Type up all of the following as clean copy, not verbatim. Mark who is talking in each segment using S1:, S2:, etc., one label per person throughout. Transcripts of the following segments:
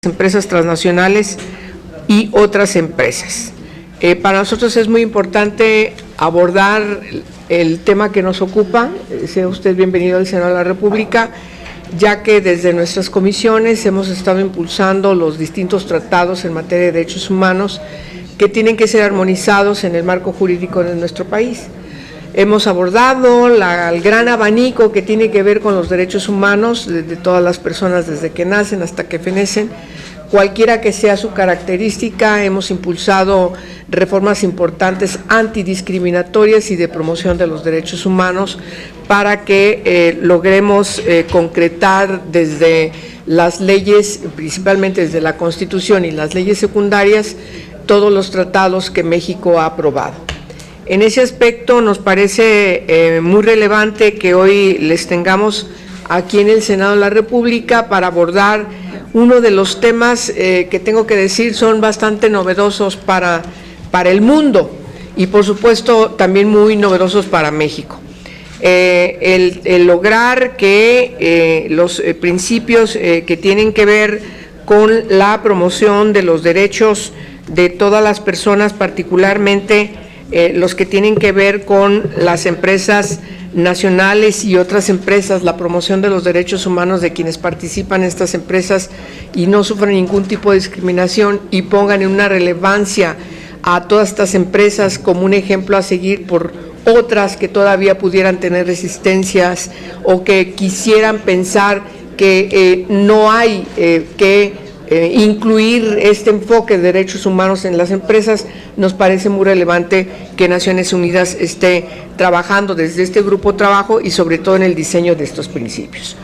S1: empresas transnacionales y otras empresas. Para nosotros es muy importante abordar el tema que nos ocupa. Sea usted bienvenido al Senado de la República, ya que desde nuestras comisiones hemos estado impulsando los distintos tratados en materia de derechos humanos que tienen que ser armonizados en el marco jurídico de nuestro país. Hemos abordado el gran abanico que tiene que ver con los derechos humanos de todas las personas desde que nacen hasta que fenecen, cualquiera que sea su característica. Hemos impulsado reformas importantes antidiscriminatorias y de promoción de los derechos humanos para que logremos concretar desde las leyes, principalmente desde la Constitución y las leyes secundarias, todos los tratados que México ha aprobado. En ese aspecto nos parece muy relevante que hoy les tengamos aquí en el Senado de la República para abordar uno de los temas que tengo que decir son bastante novedosos para el mundo y por supuesto también muy novedosos para México. El lograr que los principios que tienen que ver con la promoción de los derechos de todas las personas, particularmente los que tienen que ver con las empresas nacionales y otras empresas, la promoción de los derechos humanos de quienes participan en estas empresas y no sufren ningún tipo de discriminación y pongan en una relevancia a todas estas empresas como un ejemplo a seguir por otras que todavía pudieran tener resistencias o que quisieran pensar que no hay que incluir este enfoque de derechos humanos en las empresas. Nos parece muy relevante que Naciones Unidas esté trabajando desde este grupo de trabajo y sobre todo en el diseño de estos principios.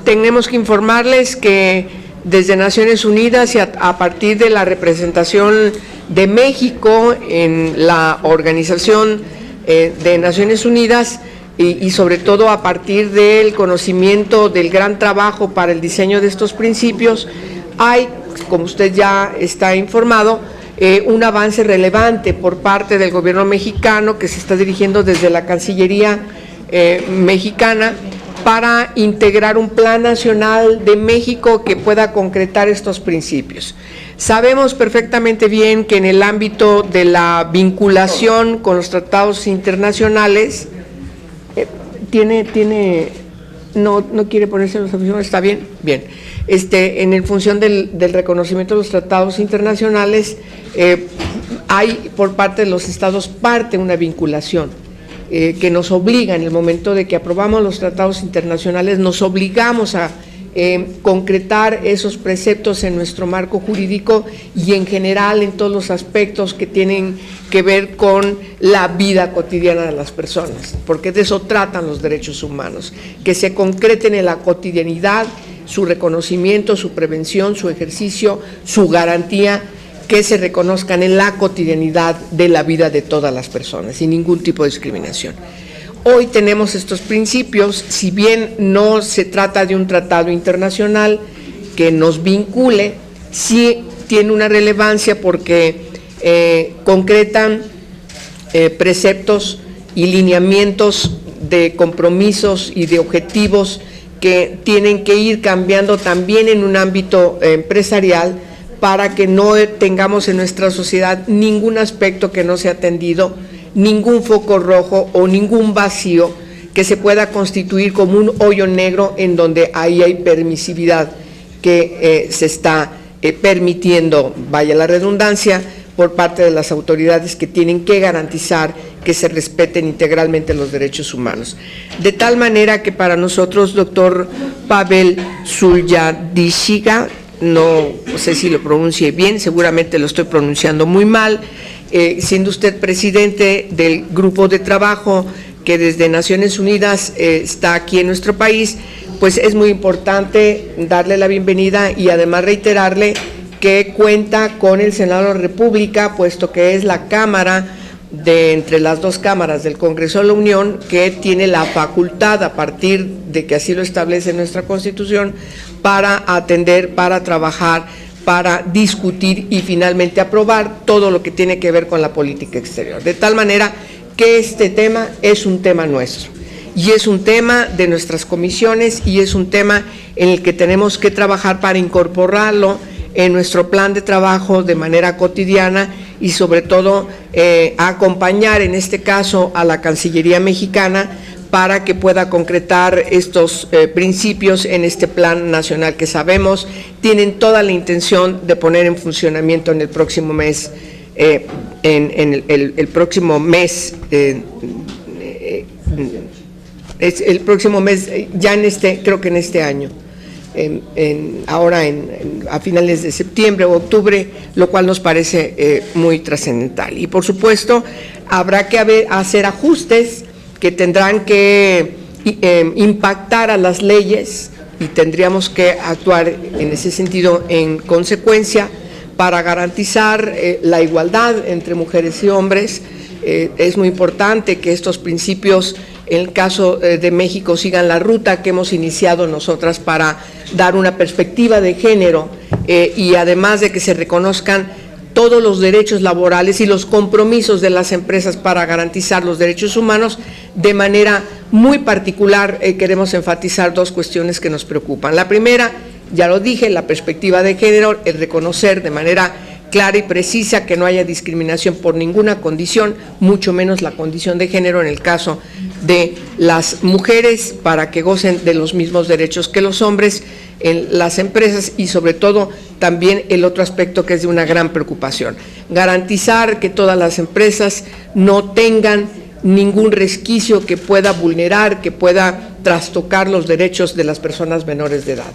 S1: Tenemos que informarles que desde Naciones Unidas y a partir de la representación de México en la Organización de Naciones Unidas y sobre todo a partir del conocimiento del gran trabajo para el diseño de estos principios, hay, como usted ya está informado, un avance relevante por parte del gobierno mexicano que se está dirigiendo desde la Cancillería mexicana para integrar un plan nacional de México que pueda concretar estos principios. Sabemos perfectamente bien que en el ámbito de la vinculación con los tratados internacionales, no quiere ponerse en los aficionados, está bien, bien. En función del reconocimiento de los tratados internacionales, hay por parte de los estados una vinculación que nos obliga en el momento de que aprobamos los tratados internacionales, nos obligamos a concretar esos preceptos en nuestro marco jurídico y en general en todos los aspectos que tienen que ver con la vida cotidiana de las personas, porque de eso tratan los derechos humanos, que se concreten en la cotidianidad, su reconocimiento, su prevención, su ejercicio, su garantía, que se reconozcan en la cotidianidad de la vida de todas las personas, sin ningún tipo de discriminación. Hoy tenemos estos principios, si bien no se trata de un tratado internacional que nos vincule, sí tiene una relevancia porque concretan preceptos y lineamientos de compromisos y de objetivos que tienen que ir cambiando también en un ámbito empresarial para que no tengamos en nuestra sociedad ningún aspecto que no sea atendido, ningún foco rojo o ningún vacío que se pueda constituir como un hoyo negro en donde ahí hay permisividad que se está permitiendo, vaya la redundancia, por parte de las autoridades que tienen que garantizar que se respeten integralmente los derechos humanos. De tal manera que para nosotros, doctor Pavel Suljadishiga, no sé si lo pronuncie bien, seguramente lo estoy pronunciando muy mal, siendo usted presidente del grupo de trabajo que desde Naciones Unidas está aquí en nuestro país, pues es muy importante darle la bienvenida y además reiterarle que cuenta con el Senado de la República, puesto que es la Cámara entre las dos cámaras del Congreso de la Unión que tiene la facultad, a partir de que así lo establece nuestra Constitución, para atender, para trabajar, para discutir y finalmente aprobar todo lo que tiene que ver con la política exterior. De tal manera que este tema es un tema nuestro y es un tema de nuestras comisiones y es un tema en el que tenemos que trabajar para incorporarlo en nuestro plan de trabajo de manera cotidiana y sobre todo acompañar en este caso a la Cancillería mexicana para que pueda concretar estos principios en este plan nacional que sabemos tienen toda la intención de poner en funcionamiento en el próximo mes, el próximo mes, el próximo mes, ya en creo que en este año. Ahora a finales de septiembre o octubre, lo cual nos parece muy trascendental. Y por supuesto, habrá que hacer ajustes que tendrán que impactar a las leyes y tendríamos que actuar en ese sentido en consecuencia para garantizar la igualdad entre mujeres y hombres. Es muy importante que estos principios, en el caso de México, sigan la ruta que hemos iniciado nosotras para dar una perspectiva de género y además de que se reconozcan todos los derechos laborales y los compromisos de las empresas para garantizar los derechos humanos. De manera muy particular queremos enfatizar dos cuestiones que nos preocupan. La primera, ya lo dije, la perspectiva de género, el reconocer de manera clara y precisa que no haya discriminación por ninguna condición, mucho menos la condición de género en el caso de las mujeres, para que gocen de los mismos derechos que los hombres en las empresas y sobre todo también el otro aspecto que es de una gran preocupación, garantizar que todas las empresas no tengan ningún resquicio que pueda vulnerar, que pueda trastocar los derechos de las personas menores de edad.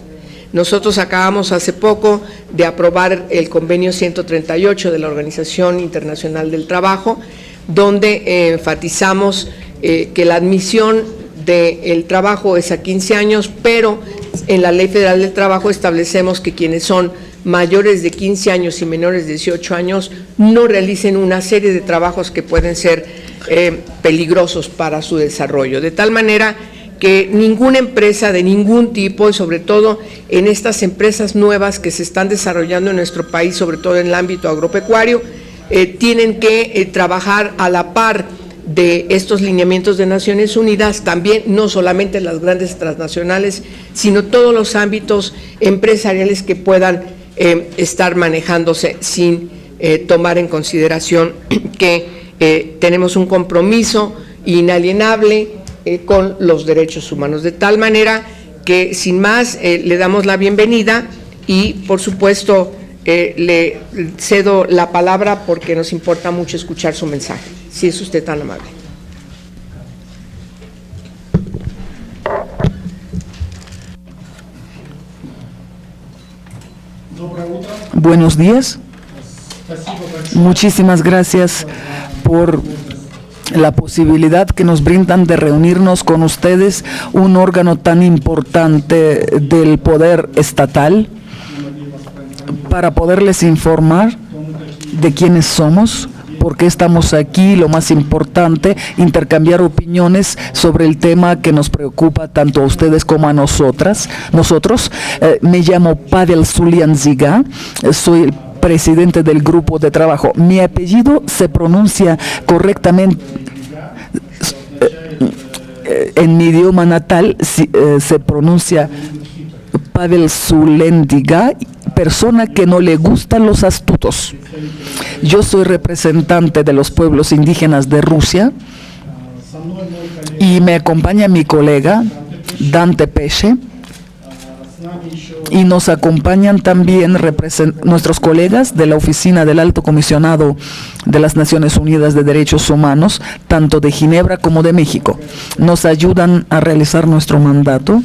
S1: Nosotros acabamos hace poco de aprobar el convenio 138 de la Organización Internacional del Trabajo, donde enfatizamos que la admisión del trabajo es a 15 años, pero en la Ley Federal del Trabajo establecemos que quienes son mayores de 15 años y menores de 18 años no realicen una serie de trabajos que pueden ser peligrosos para su desarrollo, de tal manera que ninguna empresa de ningún tipo, y sobre todo en estas empresas nuevas que se están desarrollando en nuestro país, sobre todo en el ámbito agropecuario, tienen que trabajar a la par de estos lineamientos de Naciones Unidas, también no solamente las grandes transnacionales, sino todos los ámbitos empresariales que puedan estar manejándose sin tomar en consideración que tenemos un compromiso inalienable con los derechos humanos, de tal manera que sin más le damos la bienvenida y por supuesto le cedo la palabra porque nos importa mucho escuchar su mensaje, si es usted tan amable.
S2: Buenos días. Muchísimas gracias por la posibilidad que nos brindan de reunirnos con ustedes, un órgano tan importante del poder estatal, para poderles informar de quiénes somos, por qué estamos aquí, lo más importante, intercambiar opiniones sobre el tema que nos preocupa tanto a ustedes como a nosotros. Me llamo Pavel Sulianziga, soy el presidente del grupo de trabajo. Mi apellido se pronuncia correctamente en mi idioma natal, se pronuncia Pavel Sulianziga, persona que no le gustan los astutos. Yo soy representante de los pueblos indígenas de Rusia y me acompaña mi colega Dante Peche, y nos acompañan también nuestros colegas de la Oficina del Alto Comisionado de las Naciones Unidas de Derechos Humanos, tanto de Ginebra como de México. Nos ayudan a realizar nuestro mandato.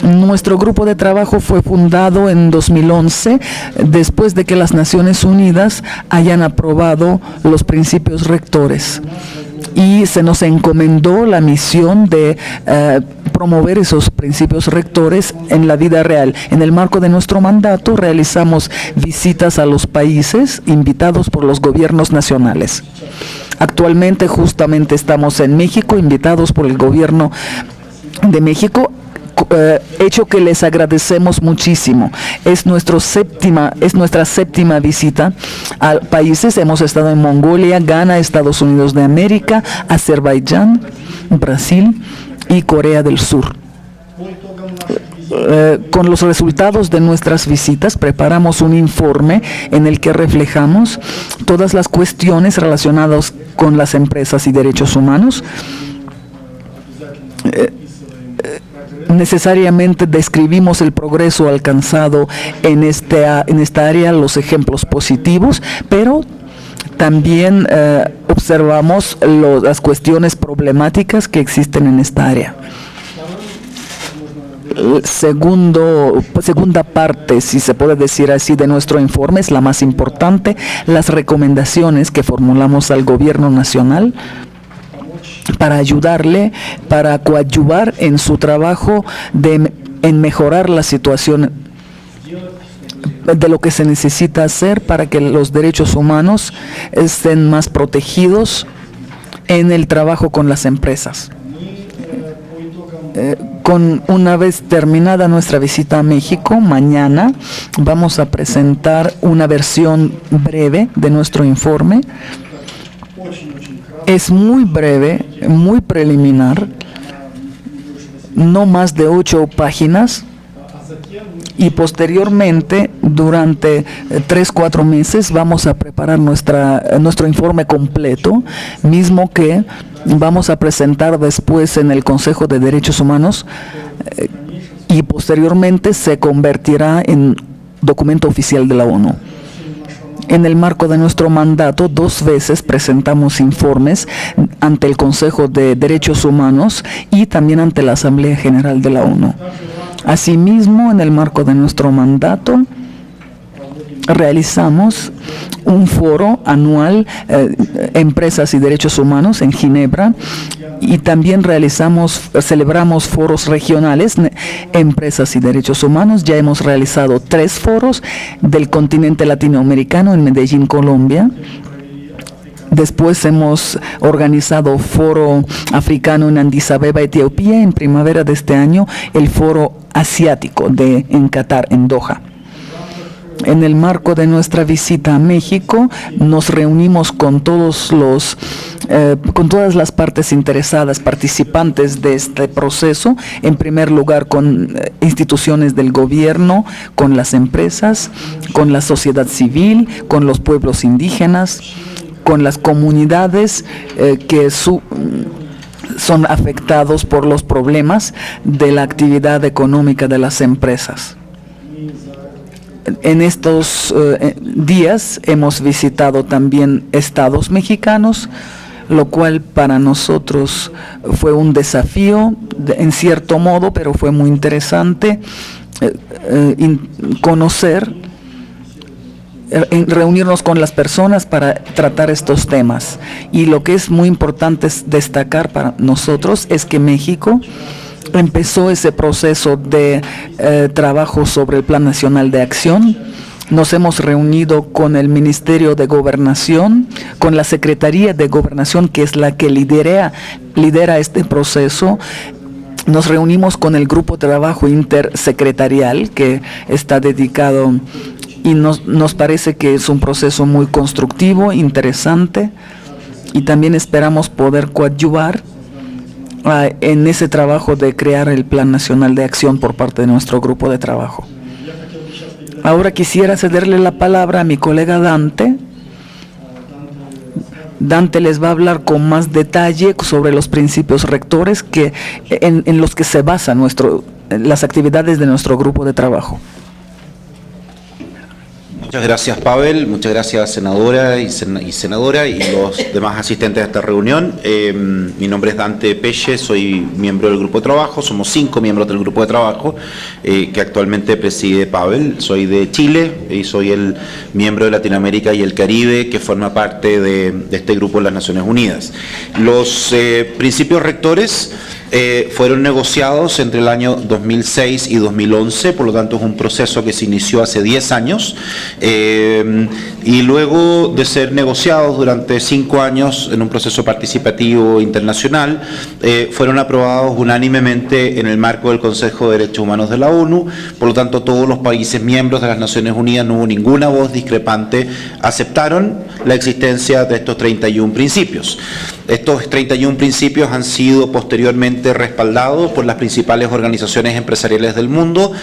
S2: Nuestro grupo de trabajo fue fundado en 2011, después de que las Naciones Unidas hayan aprobado los principios rectores. Y se nos encomendó la misión de promover esos principios rectores en la vida real. En el marco de nuestro mandato realizamos visitas a los países invitados por los gobiernos nacionales. Actualmente justamente estamos en México, invitados por el gobierno de México, hecho que les agradecemos muchísimo. Es nuestra séptima visita a países. Hemos estado en Mongolia, Ghana, Estados Unidos de América, Azerbaiyán, Brasil y Corea del Sur. Con los resultados de nuestras visitas preparamos un informe en el que reflejamos todas las cuestiones relacionadas con las empresas y derechos humanos. Necesariamente describimos el progreso alcanzado en esta área, los ejemplos positivos, pero también observamos las cuestiones problemáticas que existen en esta área. Segunda parte, si se puede decir así, de nuestro informe es la más importante, las recomendaciones que formulamos al gobierno nacional para ayudarle, para coadyuvar en su trabajo en mejorar la situación de lo que se necesita hacer para que los derechos humanos estén más protegidos en el trabajo con las empresas. Una vez terminada nuestra visita a México, mañana vamos a presentar una versión breve de nuestro informe. Es muy breve, muy preliminar, no más de 8 páginas, y posteriormente, durante 3-4 meses, vamos a preparar nuestro informe completo, mismo que vamos a presentar después en el Consejo de Derechos Humanos, y posteriormente se convertirá en documento oficial de la ONU. En el marco de nuestro mandato, 2 veces presentamos informes ante el Consejo de Derechos Humanos y también ante la Asamblea General de la ONU. Asimismo, en el marco de nuestro mandato, realizamos un foro anual, Empresas y Derechos Humanos, en Ginebra, y también celebramos foros regionales, Empresas y Derechos Humanos. Ya hemos realizado 3 foros del continente latinoamericano en Medellín, Colombia. Después hemos organizado foro africano en Addis Abeba, Etiopía, en primavera de este año, el foro asiático en Qatar, en Doha. En el marco de nuestra visita a México, nos reunimos con todas las partes interesadas, participantes de este proceso. En primer lugar, con instituciones del gobierno, con las empresas, con la sociedad civil, con los pueblos indígenas, con las comunidades que son afectados por los problemas de la actividad económica de las empresas. En estos días hemos visitado también estados mexicanos, lo cual para nosotros fue un desafío en cierto modo, pero fue muy interesante conocer, reunirnos con las personas para tratar estos temas. Y lo que es muy importante destacar para nosotros es que México empezó ese proceso de trabajo sobre el Plan Nacional de Acción. Nos hemos reunido con el Ministerio de Gobernación, con la Secretaría de Gobernación, que es la que lidera este proceso. Nos reunimos con el grupo de trabajo intersecretarial que está dedicado, y nos parece que es un proceso muy constructivo, interesante, y también esperamos poder coadyuvar en ese trabajo de crear el Plan Nacional de Acción por parte de nuestro grupo de trabajo. Ahora quisiera cederle la palabra a mi colega Dante. Dante les va a hablar con más detalle sobre los principios rectores en los que se basan las actividades de nuestro grupo de trabajo.
S3: Muchas gracias, Pavel. Muchas gracias, senadora y los demás asistentes a esta reunión. Mi nombre es Dante Pelle, soy miembro del grupo de trabajo. Somos 5 miembros del grupo de trabajo que actualmente preside Pavel. Soy de Chile y soy el miembro de Latinoamérica y el Caribe que forma parte de este grupo de las Naciones Unidas. Los principios rectores fueron negociados entre el año 2006 y 2011, por lo tanto es un proceso que se inició hace 10 años y luego de ser negociados durante 5 años en un proceso participativo internacional, fueron aprobados unánimemente en el marco del Consejo de Derechos Humanos de la ONU. Por lo tanto, todos los países miembros de las Naciones Unidas, no hubo ninguna voz discrepante, aceptaron la existencia de estos 31 principios. Estos 31 principios han sido posteriormente respaldados por las principales organizaciones empresariales del mundo.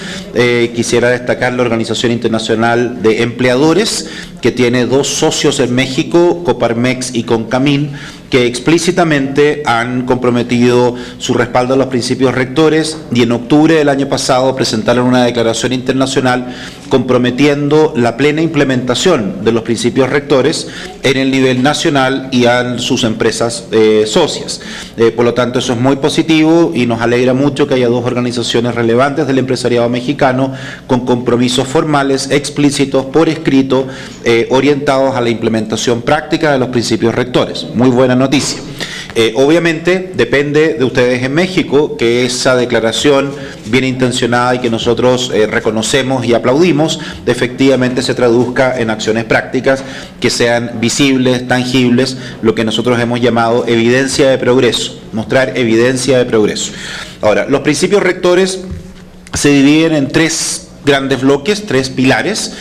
S3: Quisiera destacar la Organización Internacional de Empleadores, que tiene 2 socios en México, Coparmex y Concamín, que explícitamente han comprometido su respaldo a los principios rectores, y en octubre del año pasado presentaron una declaración internacional comprometiendo la plena implementación de los principios rectores en el nivel nacional y a sus empresas socias. Por lo tanto, eso es muy positivo y nos alegra mucho que haya 2 organizaciones relevantes del empresariado mexicano con compromisos formales explícitos por escrito orientados a la implementación práctica de los principios rectores. Muy buena noticia. Obviamente depende de ustedes en México que esa declaración bien intencionada y que nosotros reconocemos y aplaudimos, efectivamente se traduzca en acciones prácticas que sean visibles, tangibles, lo que nosotros hemos llamado evidencia de progreso, mostrar evidencia de progreso. Ahora, los principios rectores se dividen en 3 grandes bloques, 3 pilares.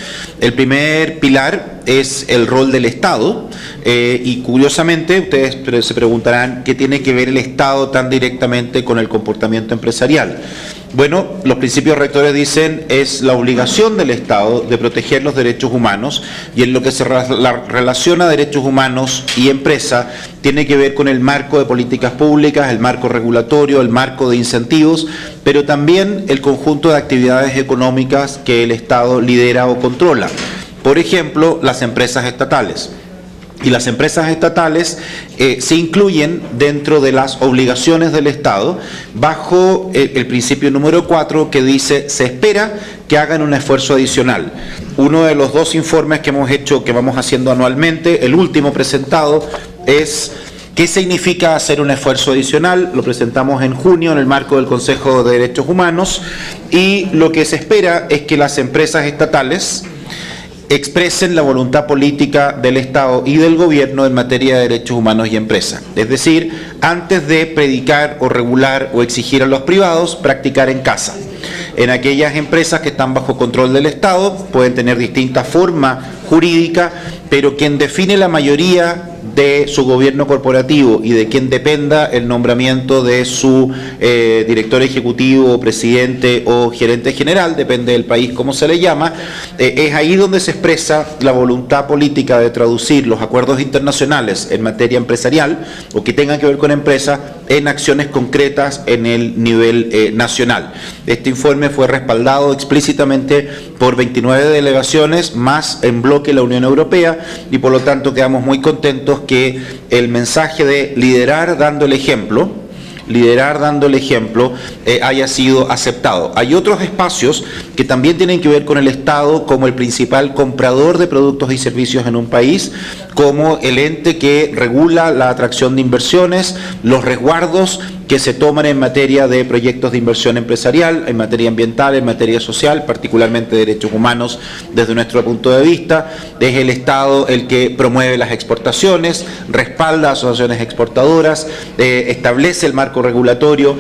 S3: El primer pilar es el rol del Estado, y curiosamente ustedes se preguntarán qué tiene que ver el Estado tan directamente con el comportamiento empresarial. Bueno, los principios rectores dicen es la obligación del Estado de proteger los derechos humanos, y en lo que se relaciona a derechos humanos y empresa tiene que ver con el marco de políticas públicas, el marco regulatorio, el marco de incentivos, pero también el conjunto de actividades económicas que el Estado lidera o controla. Por ejemplo, las empresas estatales. Y las empresas estatales se incluyen dentro de las obligaciones del Estado bajo el principio número 4, que dice se espera que hagan un esfuerzo adicional. Uno de los 2 informes que hemos hecho, que vamos haciendo anualmente, el último presentado es ¿qué significa hacer un esfuerzo adicional? Lo presentamos en junio en el marco del Consejo de Derechos Humanos, y lo que se espera es que las empresas estatales expresen la voluntad política del Estado y del gobierno en materia de derechos humanos y empresa. Es decir, antes de predicar o regular o exigir a los privados, practicar en casa. En aquellas empresas que están bajo control del Estado pueden tener distinta forma jurídica, pero quien define la mayoría de su gobierno corporativo y de quien dependa el nombramiento de su director ejecutivo, presidente o gerente general, depende del país como se le llama, es ahí donde se expresa la voluntad política de traducir los acuerdos internacionales en materia empresarial o que tengan que ver con empresas en acciones concretas en el nivel nacional. Este informe fue respaldado explícitamente por 29 delegaciones, más en bloque la Unión Europea, y por lo tanto quedamos muy contentos que el mensaje de liderar dando el ejemplo haya sido aceptado. Hay otros espacios que también tienen que ver con el Estado como el principal comprador de productos y servicios en un país, como el ente que regula la atracción de inversiones, los resguardos que se toman en materia de proyectos de inversión empresarial, en materia ambiental, en materia social, particularmente derechos humanos desde nuestro punto de vista. Es el Estado el que promueve las exportaciones, respalda asociaciones exportadoras, establece el marco regulatorio,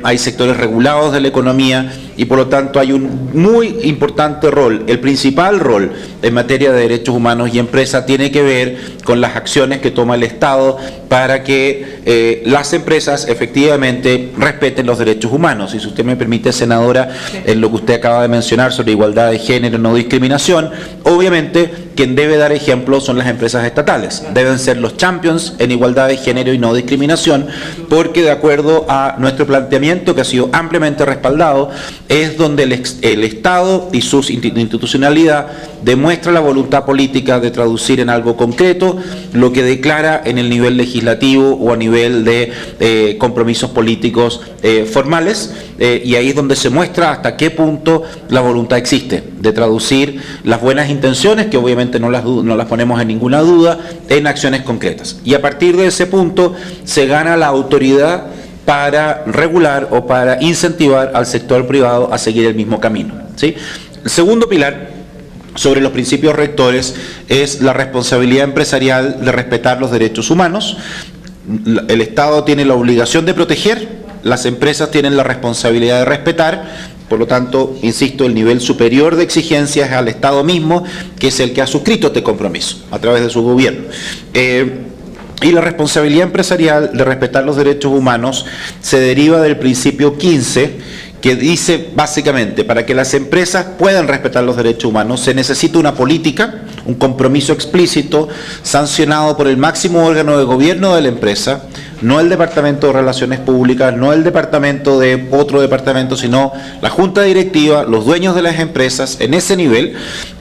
S3: hay sectores regulados de la economía y por lo tanto hay un muy importante rol. El principal rol en materia de derechos humanos y empresa tiene que ver con las acciones que toma el Estado para que las empresas efectivamente respeten los derechos humanos. Y si usted me permite, senadora, en lo que usted acaba de mencionar sobre igualdad de género, no discriminación, obviamente quien debe dar ejemplo son las empresas estatales. Deben ser los champions en igualdad de género y no discriminación, porque de acuerdo a nuestro planteamiento, que ha sido ampliamente respaldado, es donde el Estado y su institucionalidad demuestra la voluntad política de traducir en algo concreto lo que declara en el nivel legislativo o a nivel de compromisos políticos formales, y ahí es donde se muestra hasta qué punto la voluntad existe de traducir las buenas intenciones, que obviamente no las ponemos en ninguna duda, en acciones concretas. Y a partir de ese punto se gana la autoridad para regular o para incentivar al sector privado a seguir el mismo camino, ¿sí? El segundo pilar sobre los principios rectores es la responsabilidad empresarial de respetar los derechos humanos. El Estado tiene la obligación de proteger, las empresas tienen la responsabilidad de respetar. Por lo tanto, insisto, el nivel superior de exigencia es al Estado mismo, que es el que ha suscrito este compromiso a través de su gobierno. Y la responsabilidad empresarial de respetar los derechos humanos se deriva del principio 15, que dice básicamente, para que las empresas puedan respetar los derechos humanos se necesita una política, un compromiso explícito, sancionado por el máximo órgano de gobierno de la empresa, no el Departamento de Relaciones Públicas, no el departamento de otro departamento, sino la Junta Directiva, los dueños de las empresas en ese nivel,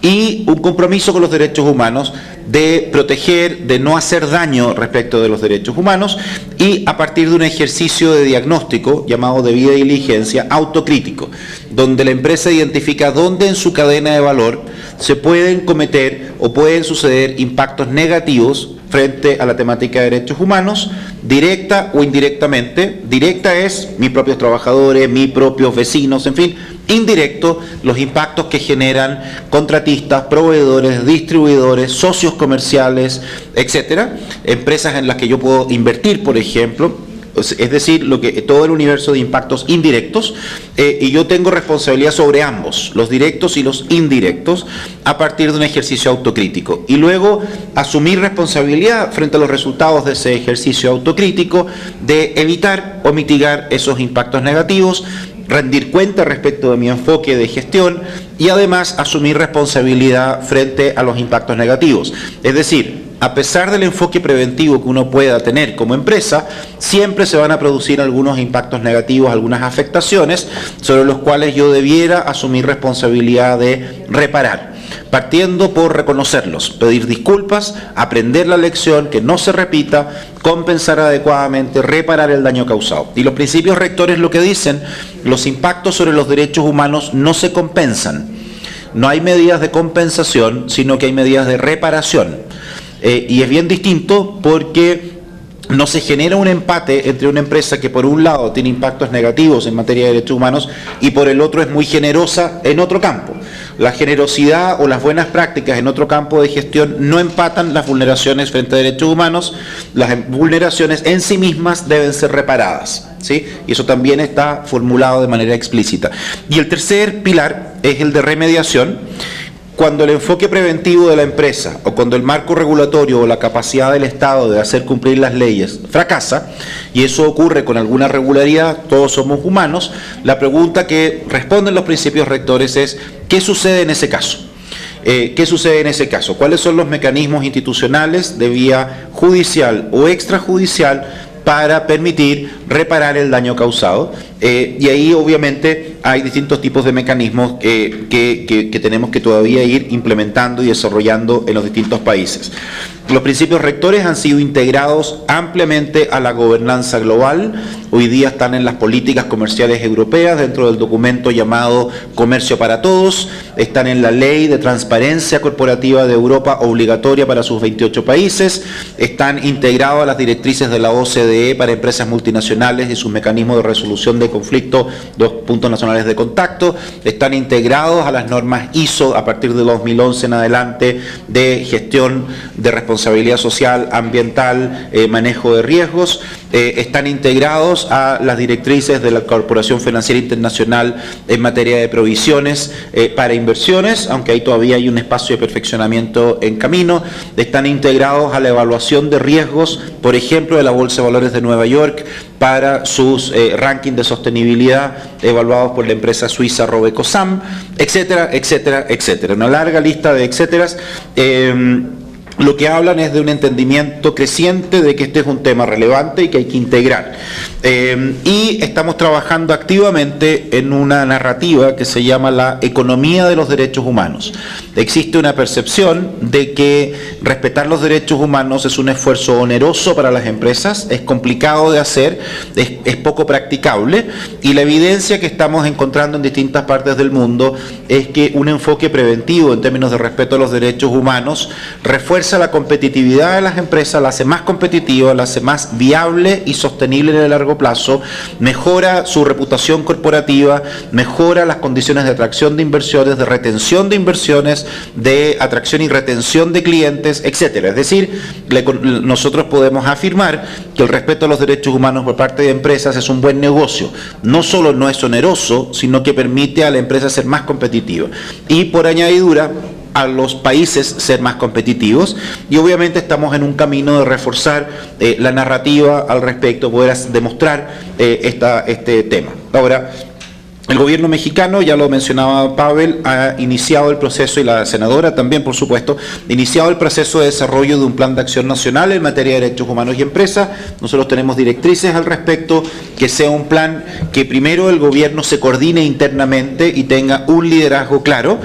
S3: y un compromiso con los derechos humanos de proteger, de no hacer daño respecto de los derechos humanos, y a partir de un ejercicio de diagnóstico llamado debida diligencia autocrítico, donde la empresa identifica dónde en su cadena de valor se pueden cometer o pueden suceder impactos negativos frente a la temática de derechos humanos, directa o indirectamente. Directa es mis propios trabajadores, mis propios vecinos, en fin. Indirecto, los impactos que generan contratistas, proveedores, distribuidores, socios comerciales, etcétera, empresas en las que yo puedo invertir, por ejemplo. Es decir, todo el universo de impactos indirectos, y yo tengo responsabilidad sobre ambos, los directos y los indirectos, a partir de un ejercicio autocrítico. Y luego asumir responsabilidad frente a los resultados de ese ejercicio autocrítico, de evitar o mitigar esos impactos negativos, rendir cuenta respecto de mi enfoque de gestión y además asumir responsabilidad frente a los impactos negativos. Es decir, a pesar del enfoque preventivo que uno pueda tener como empresa, siempre se van a producir algunos impactos negativos, algunas afectaciones sobre los cuales yo debiera asumir responsabilidad de reparar, partiendo por reconocerlos, pedir disculpas, aprender la lección, que no se repita, compensar adecuadamente, reparar el daño causado. Y los principios rectores lo que dicen, los impactos sobre los derechos humanos no se compensan. No hay medidas de compensación, sino que hay medidas de reparación. Y es bien distinto porque no se genera un empate entre una empresa que por un lado tiene impactos negativos en materia de derechos humanos y por el otro es muy generosa en otro campo. La generosidad o las buenas prácticas en otro campo de gestión no empatan las vulneraciones frente a derechos humanos. Las vulneraciones en sí mismas deben ser reparadas, ¿sí? Y eso también está formulado de manera explícita. Y el tercer pilar es el de remediación. Cuando el enfoque preventivo de la empresa o cuando el marco regulatorio o la capacidad del Estado de hacer cumplir las leyes fracasa, y eso ocurre con alguna regularidad, todos somos humanos, la pregunta que responden los principios rectores es ¿qué sucede en ese caso? ¿Qué sucede en ese caso? ¿Cuáles son los mecanismos institucionales de vía judicial o extrajudicial para permitir reparar el daño causado? Y ahí obviamente hay distintos tipos de mecanismos que tenemos que todavía ir implementando y desarrollando en los distintos países. Los principios rectores han sido integrados ampliamente a la gobernanza global. Hoy día están en las políticas comerciales europeas dentro del documento llamado Comercio para Todos, están en la Ley de Transparencia Corporativa de Europa obligatoria para sus 28 países, están integrados a las directrices de la OCDE para empresas multinacionales y sus mecanismos de resolución de conflicto, los puntos nacionales de contacto, están integrados a las normas ISO a partir de 2011 en adelante de gestión de responsabilidad social, ambiental, manejo de riesgos, están integrados a las directrices de la Corporación Financiera Internacional en materia de provisiones para inversiones, aunque ahí todavía hay un espacio de perfeccionamiento en camino, están integrados a la evaluación de riesgos, por ejemplo, de la Bolsa de Valores de Nueva York para sus rankings de sostenibilidad evaluados por la empresa suiza RobecoSAM, etcétera, etcétera, etcétera. Una larga lista de etcéteras. Lo que hablan es de un entendimiento creciente de que este es un tema relevante y que hay que integrar. Y estamos trabajando activamente en una narrativa que se llama la economía de los derechos humanos. Existe una percepción de que respetar los derechos humanos es un esfuerzo oneroso para las empresas, es complicado de hacer, es poco practicable, y la evidencia que estamos encontrando en distintas partes del mundo es que un enfoque preventivo en términos de respeto a los derechos humanos refuerza la competitividad de las empresas, la hace más competitiva, la hace más viable y sostenible en el largo plazo, mejora su reputación corporativa, mejora las condiciones de atracción de inversiones, de retención de inversiones, de atracción y retención de clientes, etcétera. Es decir, nosotros podemos afirmar que el respeto a los derechos humanos por parte de empresas es un buen negocio. No solo no es oneroso, sino que permite a la empresa ser más competitiva. Y por añadidura, a los países ser más competitivos, y obviamente estamos en un camino de reforzar la narrativa al respecto, poder demostrar este tema. Ahora, el gobierno mexicano, ya lo mencionaba Pavel, ha iniciado el proceso, y la senadora también, por supuesto, ha iniciado el proceso de desarrollo de un plan de acción nacional en materia de derechos humanos y empresas. Nosotros tenemos directrices al respecto, que sea un plan que primero el gobierno se coordine internamente y tenga un liderazgo claro,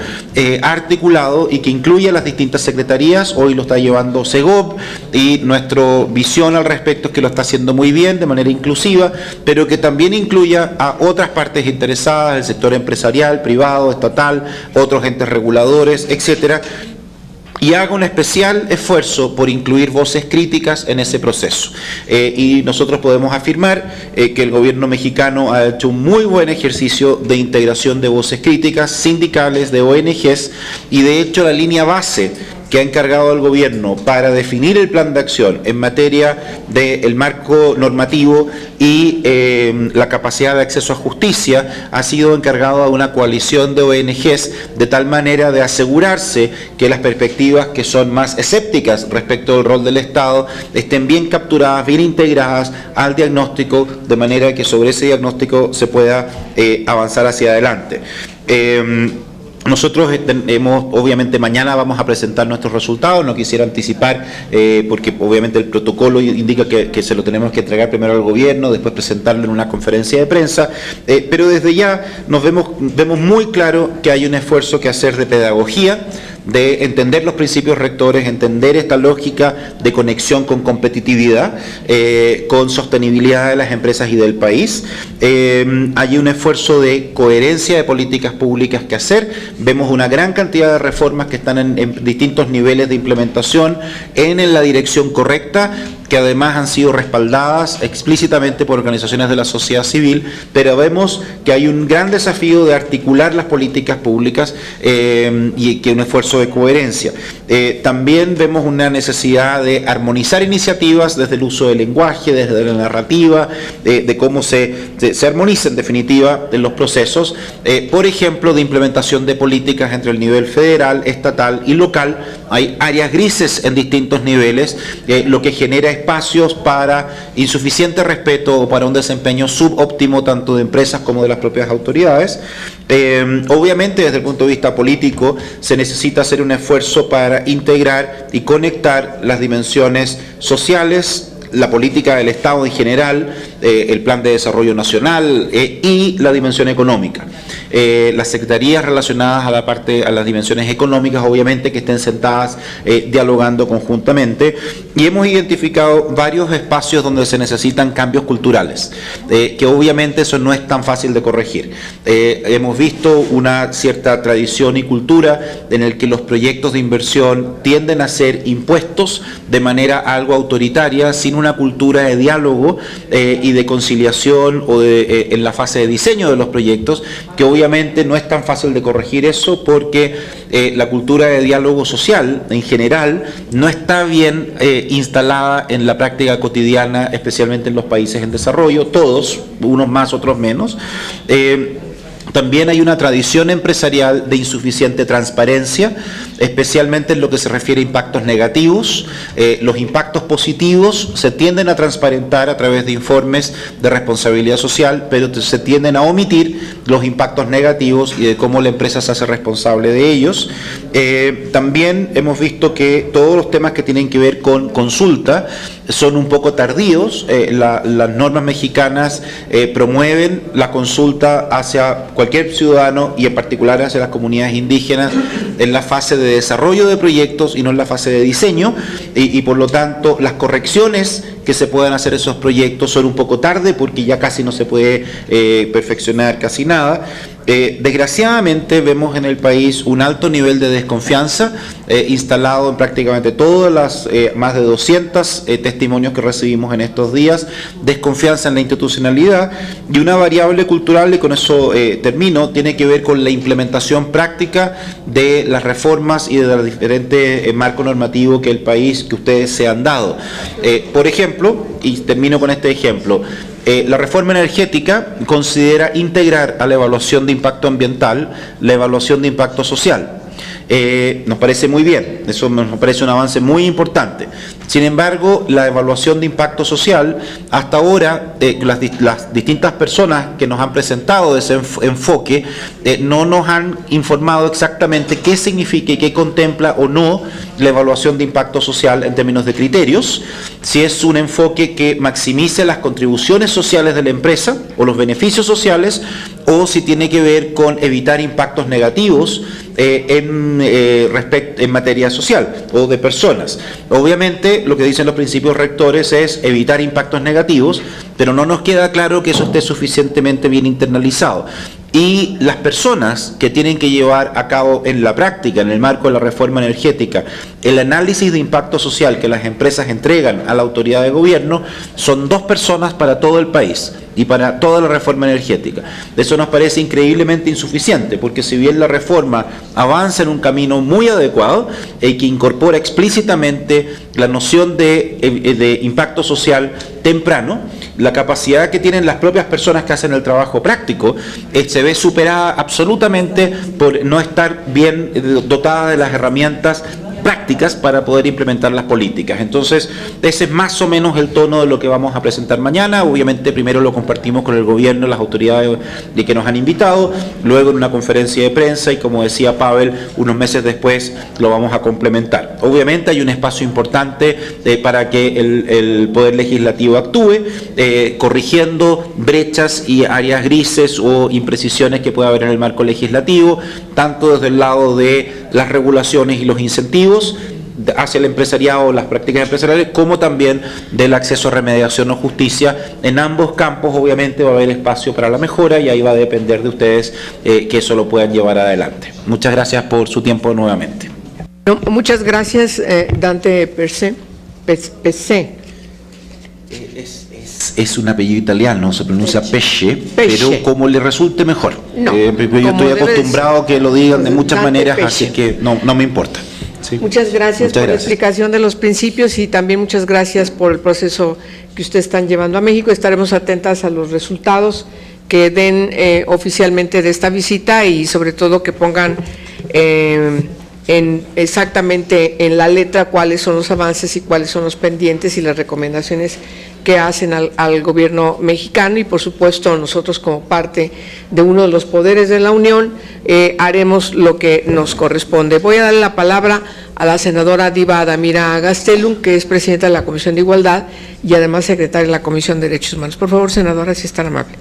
S3: articulado, y que incluya las distintas secretarías. Hoy lo está llevando Segov, y nuestra visión al respecto es que lo está haciendo muy bien, de manera inclusiva, pero que también incluya a otras partes interesadas, el sector empresarial, privado, estatal, otros entes reguladores, etcétera, y haga un especial esfuerzo por incluir voces críticas en ese proceso. Y nosotros podemos afirmar que el gobierno mexicano ha hecho un muy buen ejercicio de integración de voces críticas, sindicales, de ONGs, y de hecho la línea base que ha encargado al gobierno para definir el plan de acción en materia del marco normativo y la capacidad de acceso a justicia ha sido encargado a una coalición de ONGs, de tal manera de asegurarse que las perspectivas que son más escépticas respecto al rol del Estado estén bien capturadas, bien integradas al diagnóstico, de manera que sobre ese diagnóstico se pueda avanzar hacia adelante. Nosotros obviamente mañana vamos a presentar nuestros resultados. No quisiera anticipar porque obviamente el protocolo indica que se lo tenemos que entregar primero al gobierno, después presentarlo en una conferencia de prensa, pero desde ya nos vemos muy claro que hay un esfuerzo que hacer de pedagogía, de entender los principios rectores, entender esta lógica de conexión con competitividad, con sostenibilidad de las empresas y del país. Hay un esfuerzo de coherencia de políticas públicas que hacer. Vemos una gran cantidad de reformas que están en distintos niveles de implementación en la dirección correcta, que además han sido respaldadas explícitamente por organizaciones de la sociedad civil, pero vemos que hay un gran desafío de articular las políticas públicas y que un esfuerzo de coherencia. También vemos una necesidad de armonizar iniciativas desde el uso del lenguaje, desde la narrativa, de cómo se armoniza en definitiva en los procesos, por ejemplo, de implementación de políticas entre el nivel federal, estatal y local. Hay áreas grises en distintos niveles, lo que genera espacios para insuficiente respeto o para un desempeño subóptimo tanto de empresas como de las propias autoridades. Obviamente desde el punto de vista político se necesita hacer un esfuerzo para integrar y conectar las dimensiones sociales, la política del Estado en general, el plan de desarrollo nacional y la dimensión económica. Las secretarías relacionadas a las dimensiones económicas, obviamente, que estén sentadas dialogando conjuntamente, y hemos identificado varios espacios donde se necesitan cambios culturales, que obviamente eso no es tan fácil de corregir. Hemos visto una cierta tradición y cultura en el que los proyectos de inversión tienden a ser impuestos de manera algo autoritaria, sin una cultura de diálogo y de conciliación o en la fase de diseño de los proyectos, que obviamente no es tan fácil de corregir eso porque la cultura de diálogo social en general no está bien instalada en la práctica cotidiana, especialmente en los países en desarrollo, todos, unos más, otros menos. También hay una tradición empresarial de insuficiente transparencia, especialmente en lo que se refiere a impactos negativos. Los impactos positivos se tienden a transparentar a través de informes de responsabilidad social, pero se tienden a omitir los impactos negativos y de cómo la empresa se hace responsable de ellos. También hemos visto que todos los temas que tienen que ver con consulta son un poco tardíos. Las normas mexicanas promueven la consulta hacia cualquier ciudadano y en particular hacia las comunidades indígenas en la fase de desarrollo de proyectos y no en la fase de diseño, y por lo tanto las correcciones que se puedan hacer esos proyectos son un poco tarde porque ya casi no se puede perfeccionar casi nada. Desgraciadamente vemos en el país un alto nivel de desconfianza instalado en prácticamente todas las más de 200 testimonios que recibimos en estos días, desconfianza en la institucionalidad, y una variable cultural, y con eso termino, tiene que ver con la implementación práctica de las reformas y de los diferentes marcos normativos que ustedes se han dado. Por ejemplo, y termino con este ejemplo, la reforma energética considera integrar a la evaluación de impacto ambiental la evaluación de impacto social. Nos parece muy bien, eso nos parece un avance muy importante. Sin embargo, la evaluación de impacto social, hasta ahora, las distintas personas que nos han presentado ese enfoque no nos han informado exactamente qué significa y qué contempla o no la evaluación de impacto social en términos de criterios, si es un enfoque que maximice las contribuciones sociales de la empresa o los beneficios sociales, o si tiene que ver con evitar impactos negativos en materia social o de personas. Obviamente, lo que dicen los principios rectores es evitar impactos negativos, pero no nos queda claro que eso esté suficientemente bien internalizado. Y las personas que tienen que llevar a cabo en la práctica, en el marco de la reforma energética, el análisis de impacto social que las empresas entregan a la autoridad de gobierno, son 2 personas para todo el país y para toda la reforma energética. Eso nos parece increíblemente insuficiente, porque si bien la reforma avanza en un camino muy adecuado y que incorpora explícitamente la noción de impacto social temprano, la capacidad que tienen las propias personas que hacen el trabajo práctico se ve superada absolutamente por no estar bien dotada de las herramientas prácticas para poder implementar las políticas. Entonces, ese es más o menos el tono de lo que vamos a presentar mañana. Obviamente, primero lo compartimos con el gobierno, las autoridades de que nos han invitado, luego en una conferencia de prensa y, como decía Pavel, unos meses después lo vamos a complementar. Obviamente hay un espacio importante para que el Poder Legislativo actúe, corrigiendo brechas y áreas grises o imprecisiones que pueda haber en el marco legislativo, tanto desde el lado de las regulaciones y los incentivos hacia el empresariado, las prácticas empresariales, como también del acceso a remediación o justicia. En ambos campos, obviamente, va a haber espacio para la mejora y ahí va a depender de ustedes que eso lo puedan llevar adelante. Muchas gracias por su tiempo nuevamente.
S1: No, muchas gracias, Dante PC.
S3: Es un apellido italiano, se pronuncia Pesce, pero como le resulte mejor.
S1: No,
S3: yo estoy acostumbrado a que lo digan de muchas maneras, así que no me importa. Sí.
S1: Muchas gracias por la explicación de los principios y también muchas gracias por el proceso que ustedes están llevando a México. Estaremos atentas a los resultados que den oficialmente de esta visita y sobre todo que pongan exactamente en la letra cuáles son los avances y cuáles son los pendientes y las recomendaciones que hacen al gobierno mexicano, y por supuesto nosotros como parte de uno de los poderes de la Unión haremos lo que nos corresponde. Voy a darle la palabra a la senadora Diva Adamira Gastelum, que es presidenta de la Comisión de Igualdad y además secretaria de la Comisión de Derechos Humanos. Por favor, senadora, si es tan amable.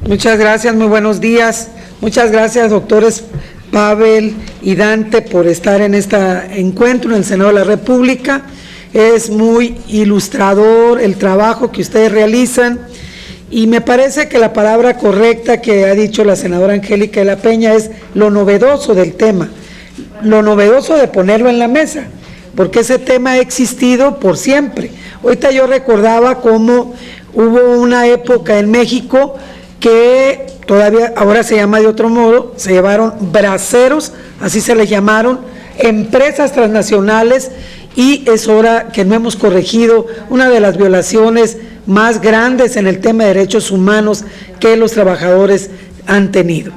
S4: Muchas gracias, muy buenos días. Muchas gracias, doctores Pavel y Dante, por estar en este encuentro en el Senado de la República. Es muy ilustrador el trabajo que ustedes realizan y me parece que la palabra correcta que ha dicho la senadora Angélica de la Peña es lo novedoso del tema, lo novedoso de ponerlo en la mesa, porque ese tema ha existido por siempre. Ahorita yo recordaba cómo hubo una época en México que todavía ahora se llama de otro modo, se llevaron braceros, así se les llamaron, empresas transnacionales, y es hora que no hemos corregido una de las violaciones más grandes en el tema de derechos humanos que los trabajadores han tenido.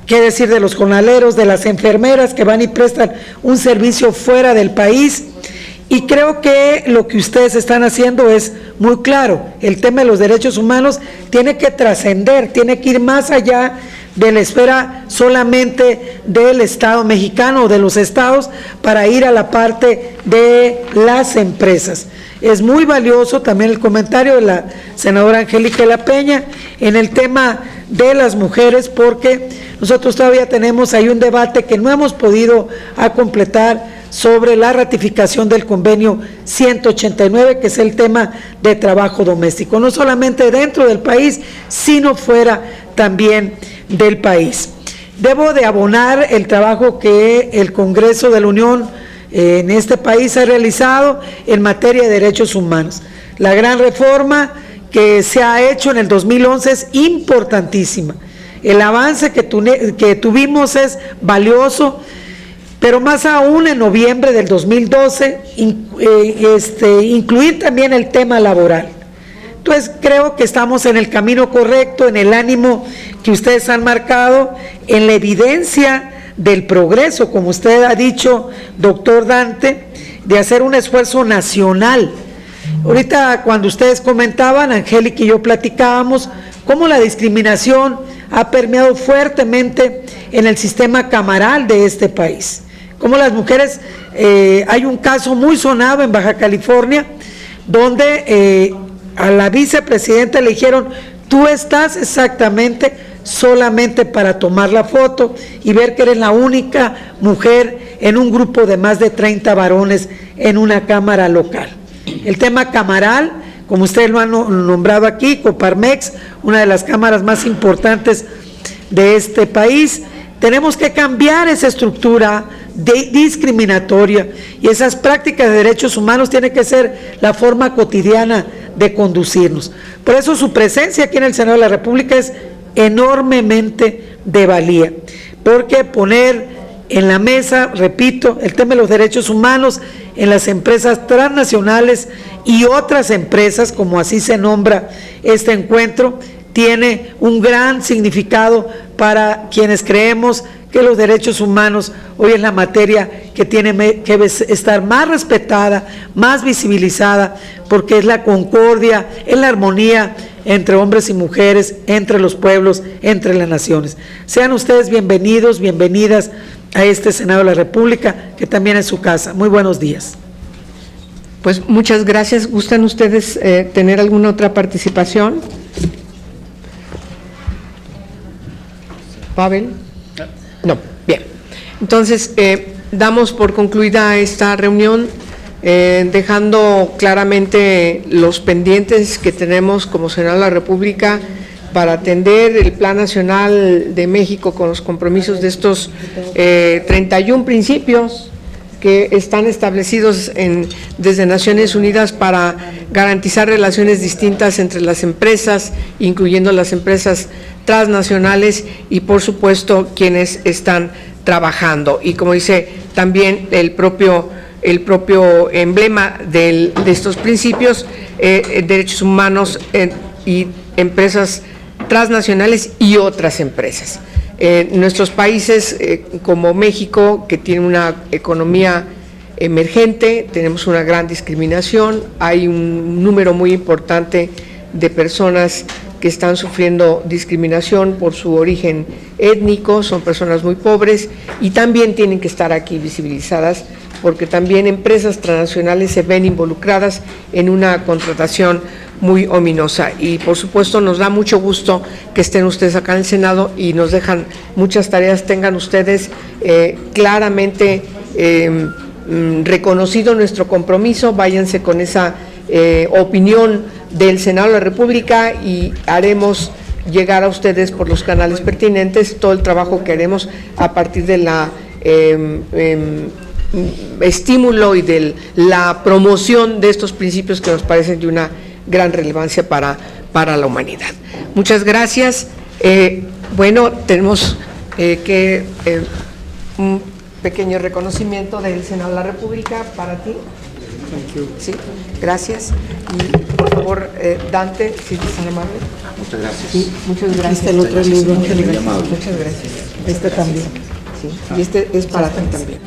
S4: ¿Qué decir de los jornaleros, de las enfermeras que van y prestan un servicio fuera del país? Y creo que lo que ustedes están haciendo es muy claro. El tema de los derechos humanos tiene que trascender, tiene que ir más allá de la esfera solamente del Estado mexicano o de los estados para ir a la parte de las empresas. Es muy valioso también el comentario de la senadora Angélica de la Peña en el tema de las mujeres, porque nosotros todavía tenemos ahí un debate que no hemos podido completar sobre la ratificación del convenio 189, que es el tema de trabajo doméstico, no solamente dentro del país, sino fuera también del país. Debo de abonar el trabajo que el Congreso de la Unión en este país ha realizado en materia de derechos humanos. La gran reforma que se ha hecho en el 2011 es importantísima. El avance que tuvimos es valioso, pero más aún en noviembre del 2012, incluir también el tema laboral. Entonces creo que estamos en el camino correcto, en el ánimo que ustedes han marcado, en la evidencia del progreso, como usted ha dicho, doctor Dante, de hacer un esfuerzo nacional. Ahorita cuando ustedes comentaban, Angélica y yo platicábamos, cómo la discriminación ha permeado fuertemente en el sistema camaral de este país. Cómo las mujeres, hay un caso muy sonado en Baja California, donde a la vicepresidenta le dijeron, tú estás exactamente solamente para tomar la foto y ver que eres la única mujer en un grupo de más de 30 varones en una cámara local. El tema camaral, como ustedes lo han nombrado aquí, Coparmex, una de las cámaras más importantes de este país, tenemos que cambiar esa estructura discriminatoria y esas prácticas de derechos humanos tienen que ser la forma cotidiana de conducirnos. Por eso su presencia aquí en el Senado de la República es enormemente de valía, porque poner en la mesa, repito, el tema de los derechos humanos en las empresas transnacionales y otras empresas, como así se nombra este encuentro, tiene un gran significado para quienes creemos que los derechos humanos hoy es la materia que tiene que estar más respetada, más visibilizada, porque es la concordia, es la armonía entre hombres y mujeres, entre los pueblos, entre las naciones. Sean ustedes bienvenidos, bienvenidas a este Senado de la República, que también es su casa. Muy buenos días.
S1: Pues muchas gracias. ¿Gustan ustedes tener alguna otra participación? ¿Pavel? No, bien. Entonces, damos por concluida esta reunión, dejando claramente los pendientes que tenemos como Senado de la República para atender el Plan Nacional de México con los compromisos de estos 31 principios que están establecidos desde Naciones Unidas para garantizar relaciones distintas entre las empresas, incluyendo las empresas transnacionales y, por supuesto, quienes están trabajando. Y como dice también el propio emblema de estos principios, derechos humanos y empresas transnacionales y otras empresas. Nuestros países como México, que tiene una economía emergente, tenemos una gran discriminación, hay un número muy importante de personas que están sufriendo discriminación por su origen étnico, son personas muy pobres y también tienen que estar aquí visibilizadas, porque también empresas transnacionales se ven involucradas en una contratación muy ominosa. Y por supuesto nos da mucho gusto que estén ustedes acá en el Senado y nos dejan muchas tareas. Tengan ustedes claramente reconocido nuestro compromiso, váyanse con esa opinión del Senado de la República y haremos llegar a ustedes por los canales pertinentes todo el trabajo que haremos a partir de la estímulo y de la promoción de estos principios que nos parecen de una gran relevancia para la humanidad. Muchas gracias. Bueno, tenemos un pequeño reconocimiento del Senado de la República para ti. Sí, gracias. Y por favor, Dante, si eres tan amable.
S3: Muchas gracias.
S1: Sí, muchas gracias.
S4: Este es el otro libro,
S1: Muchas gracias.
S4: Este también.
S1: Sí, y este es para ti también.